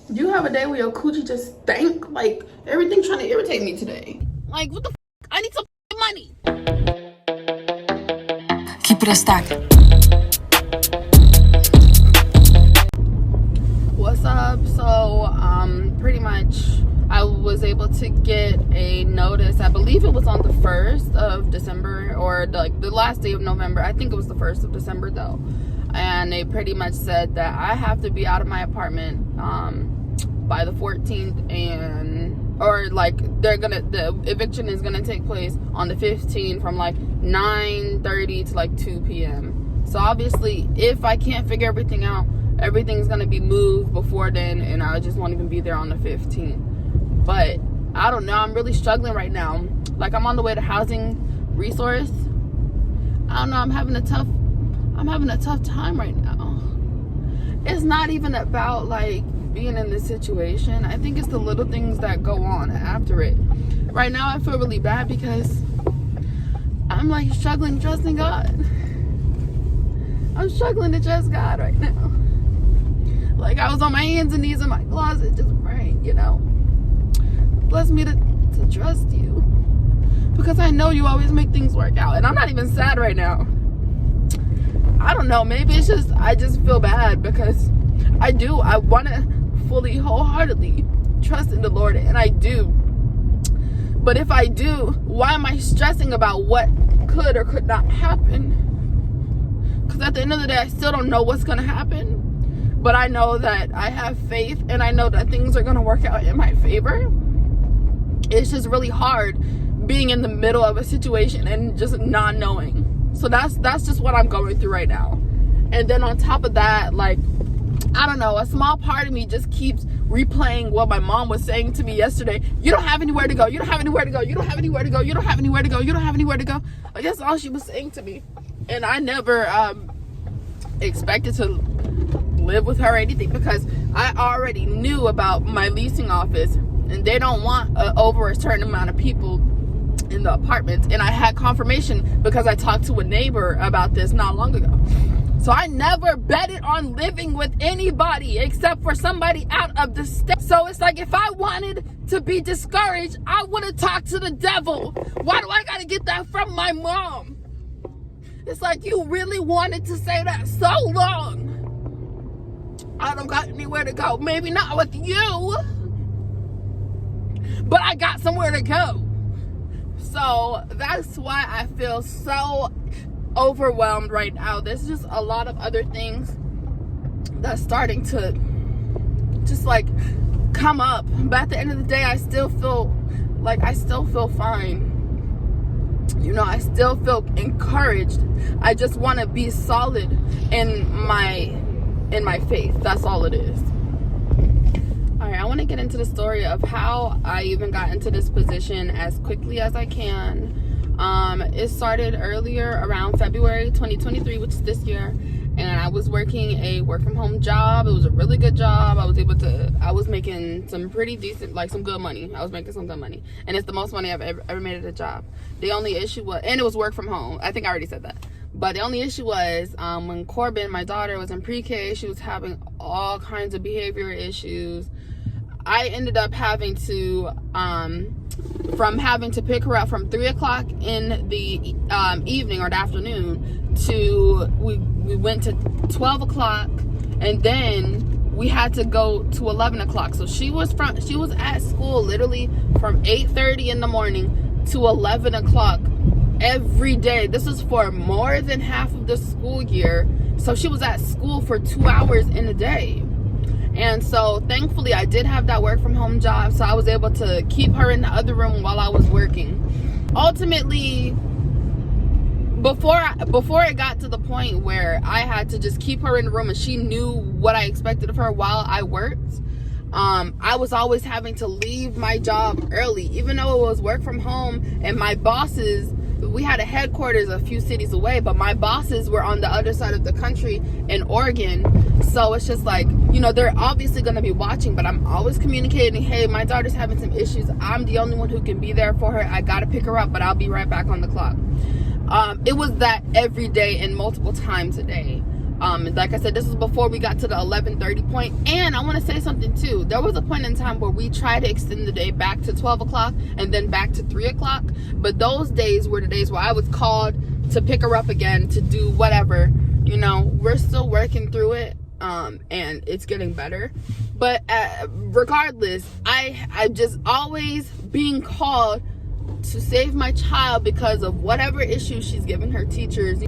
You have a day where your coochie just stank? Like, everything's trying to irritate me today. Like, what the f? I need some money. Keep it a stack. What's up? So, pretty much I was able to get a notice. I believe it was on the 1st of December or the last day of November. I think it was the 1st of December though. And they pretty much said that I have to be out of my apartment by the 14th, the eviction is gonna take place on the 15th from like 9:30 to like 2 p.m. So obviously, if I can't figure everything out, everything's gonna be moved before then, and I just won't even be there on the 15th. But I don't know. I'm really struggling right now. Like, I'm on the way to housing resource. I don't know. I'm having a tough time right now. It's not even about like being in this situation. I think it's the little things that go on after it. Right now I feel really bad because I'm like struggling trusting God. I'm struggling to trust God right now. Like, I was on my hands and knees in my closet just praying, bless me to trust you, because I know you always make things work out. And I'm not even sad right now. I don't know, maybe it's just I just feel bad because I want to fully wholeheartedly trust in the Lord, and I do. But if I do, why am I stressing about what could or could not happen? Because at the end of the day, I still don't know what's going to happen. But I know that I have faith, and I know that things are going to work out in my favor. It's just really hard being in the middle of a situation and just not knowing. So that's just what I'm going through right now. And then on top of that, like, I don't know, a small part of me just keeps replaying what my mom was saying to me yesterday. You don't have anywhere to go. You don't have anywhere to go. You don't have anywhere to go. You don't have anywhere to go. You don't have anywhere to go. Like, that's all she was saying to me. And I never expected to live with her or anything, because I already knew about my leasing office, and they don't want over a certain amount of people in the apartments. And I had confirmation because I talked to a neighbor about this not long ago. So I never betted on living with anybody except for somebody out of the state. So it's like, if I wanted to be discouraged, I would have talked to the devil. Why do I gotta get that from my mom? It's like, you really wanted to say that so long. I don't got anywhere to go. Maybe not with you, but I got somewhere to go. So that's why I feel so overwhelmed right now. There's just a lot of other things that's starting to just like come up. But at the end of the day, I still feel fine. I still feel encouraged. I just want to be solid in my faith. That's all it is. All right, I want to get into the story of how I even got into this position as quickly as I can. It started earlier around February 2023, which is this year, and I was working a work from home job. It was a really good job. I was making some pretty decent, like some good money. I was making some good money, and it's the most money I've ever made at a job. The only issue was, and it was work from home. I think I already said that. But the only issue was when Corbin, my daughter, was in pre-K, she was having all kinds of behavior issues. I ended up having to pick her up from 3 o'clock in the evening or the afternoon to we went to 12 o'clock, and then we had to go to 11 o'clock. So she was at school literally from 8:30 in the morning to 11 o'clock every day. This was for more than half of the school year. So she was at school for 2 hours in a day. And so thankfully I did have that work from home job, so I was able to keep her in the other room while I was working. Ultimately, before it got to the point where I had to just keep her in the room and she knew what I expected of her while I worked, I was always having to leave my job early, even though it was work from home. And my bosses, we had a headquarters a few cities away, but my bosses were on the other side of the country in Oregon. So it's just like, they're obviously going to be watching, but I'm always communicating, hey, my daughter's having some issues. I'm the only one who can be there for her. I got to pick her up, but I'll be right back on the clock. It was that every day and multiple times a day. Like I said, this was before we got to the 11:30 point. And I want to say something too. There was a point in time where we tried to extend the day back to 12 o'clock and then back to 3 o'clock. But those days were the days where I was called to pick her up again, to do whatever. You know, we're still working through it, and it's getting better. But regardless, I'm just always being called to save my child because of whatever issues she's giving her teachers.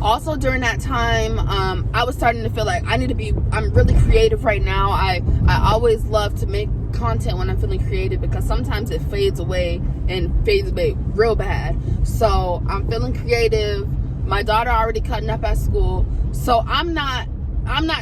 Also during that time, I was starting to feel like I'm really creative right now. I always love to make content when I'm feeling creative, because sometimes it fades away real bad. So I'm feeling creative. My daughter already cutting up at school, so I'm not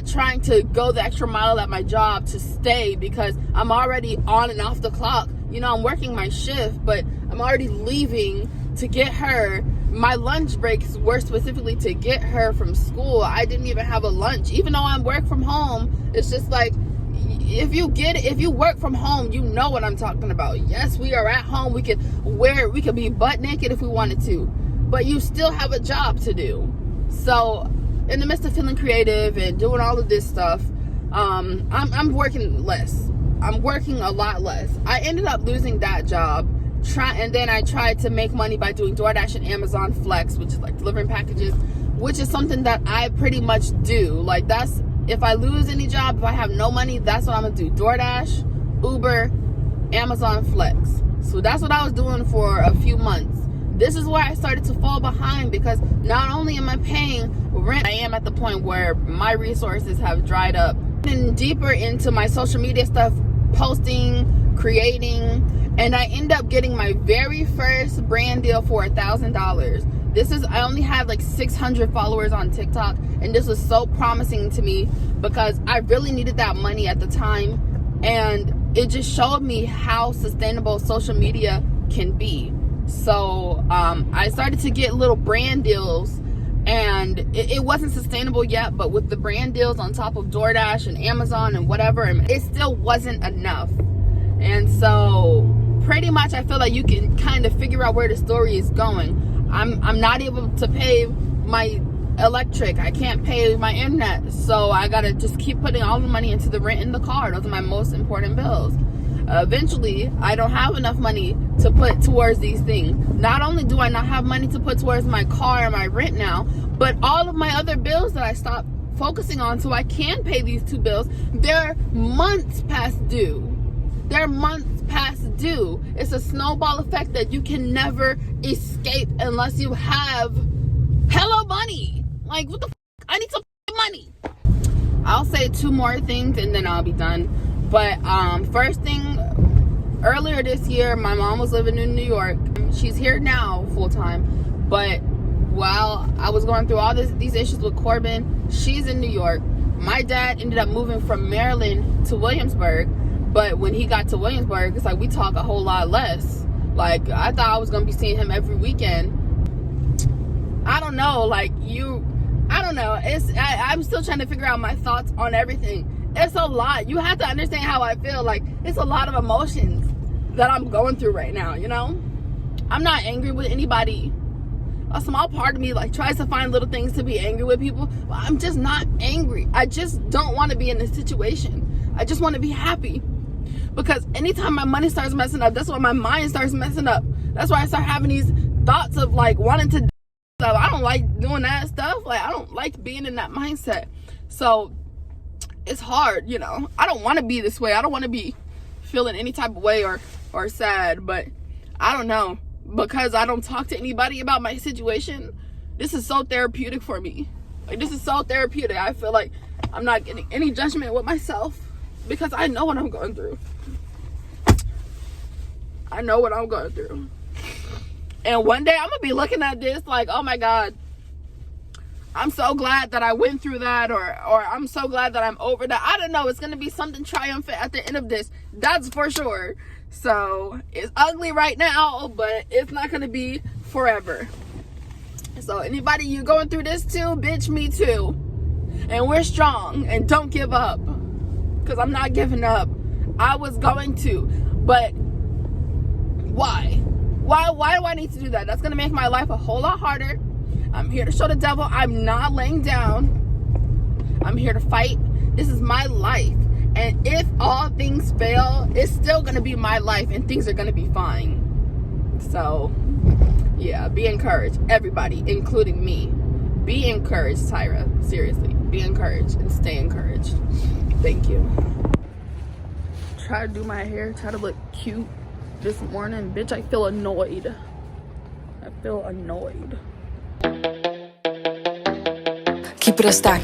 trying to go the extra mile at my job to stay, because I'm already on and off the clock. You know, I'm working my shift, but I'm already leaving to get her. My lunch breaks were specifically to get her from school. I didn't even have a lunch, even though I'm work from home. It's just like, if you work from home, you know what I'm talking about. Yes, we are at home. We could be butt naked if we wanted to, but you still have a job to do. So in the midst of feeling creative and doing all of this stuff, I'm working less. I'm working a lot less. I ended up losing that job. And then I tried to make money by doing DoorDash and Amazon Flex, which is like delivering packages, which is something that I pretty much do. Like, that's, if I lose any job, if I have no money, that's what I'm gonna do. DoorDash, Uber, Amazon Flex. So that's what I was doing for a few months. This is where I started to fall behind, because not only am I paying rent, I am at the point where my resources have dried up. And deeper into my social media stuff, posting, creating, and I end up getting my very first brand deal for $1,000. I only had like 600 followers on TikTok, and this was so promising to me because I really needed that money at the time, and it just showed me how sustainable social media can be. So I started to get little brand deals, and it wasn't sustainable yet, but with the brand deals on top of DoorDash and Amazon and whatever, it still wasn't enough. And so pretty much I feel like you can kind of figure out where the story is going. I'm not able to pay my electric. I can't pay my internet. So I gotta just keep putting all the money into the rent and the car. Those are my most important bills. Eventually, I don't have enough money to put towards these things. Not only do I not have money to put towards my car and my rent now, but all of my other bills that I stopped focusing on so I can pay these two bills, they're months past due. They're months past due. It's a snowball effect that you can never escape unless you have hella money. Like, what the f? I need some money. I'll say two more things and then I'll be done. But first thing, earlier this year, my mom was living in New York. She's here now full time. But while I was going through all these issues with Corbin, she's in New York. My dad ended up moving from Maryland to Williamsburg. But when he got to Williamsburg, it's like we talk a whole lot less. Like, I thought I was going to be seeing him every weekend. I don't know. Like, I don't know. I'm still trying to figure out my thoughts on everything. It's a lot. You have to understand how I feel. Like, it's a lot of emotions that I'm going through right now, you know? I'm not angry with anybody. A small part of me, like, tries to find little things to be angry with people. But I'm just not angry. I just don't want to be in this situation. I just want to be happy. Because anytime my money starts messing up, that's when my mind starts messing up. That's why I start having these thoughts of, like, wanting to do stuff. I don't like doing that stuff. Like, I don't like being in that mindset. So it's hard, you know. I don't want to be this way. I don't want to be feeling any type of way or sad. But I don't know. Because I don't talk to anybody about my situation, this is so therapeutic for me. Like, this is so therapeutic. I feel like I'm not getting any judgment with myself because I know what I'm going through. I know what I'm going through. And one day I'm going to be looking at this like, oh my God, I'm so glad that I went through that, or I'm so glad that I'm over that. I don't know. It's going to be something triumphant at the end of this. That's for sure. So it's ugly right now, but it's not going to be forever. So anybody, you going through this too, bitch, me too. And we're strong, and don't give up. Because I'm not giving up. I was going to, but why? Why do I need to do that? That's going to make my life a whole lot harder. I'm here to show the devil I'm not laying down. I'm here to fight. This is my life. And if all things fail, it's still going to be my life and things are going to be fine. So, yeah, be encouraged. Everybody, including me. Be encouraged, Tyra. Seriously. Be encouraged and stay encouraged. Thank you. Try to do my hair. Try to look cute this morning. Bitch, I feel annoyed. I feel annoyed. Keep it a stack.